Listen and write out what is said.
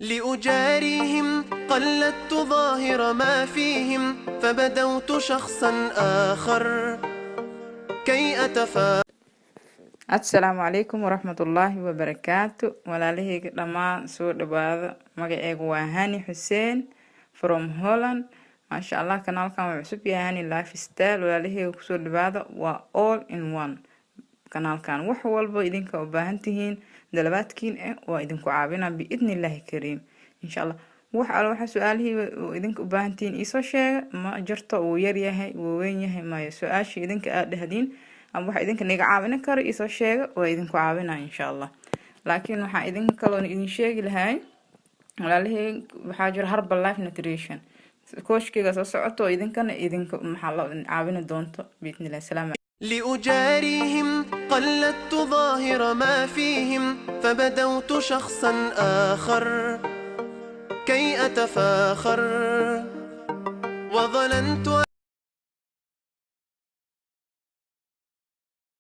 لأجاريهم قلدت ظاهر ما فيهم فبدوت شخصا آخر كي أتفاءل. asalaamu calaykum waraxmatullaahi wabarakaatu. walaalahayga dhammaan soo dhawaada. magaceygu waa hani xuseen from Holland. maasha allah, kanaalkan waa cusub yahay hani lifestyle. walaalahayga kusoo dhawaada, waa all in one. kanaalkan wax walba idinka u baahan tihiin dalabaadkiin waa idinku caawina biidnillaahi kariim insha allah. wax alla waxa su-aalihii idinka u baahan tihiin iisoo sheega. ma jirto uu yaryahay uu weyn yahay maayo. su-aasha idinka aad dhahdiin ama waxa idinka niga caawin karo isoo sheega, waa idinku caawinaa insha allah. laakiin waxaa idinka kaloon idin sheegi lahay walaalahey, waxaa jira Herbal Life Nutrition kooshkeyga soo socoto oo idinkana idinka maxaa la caawini doonto biidnillah. salaam. لأجاريهم قلدت ظاهر ما فيهم فبدوت شخصا آخر كي أتفاخر وظننت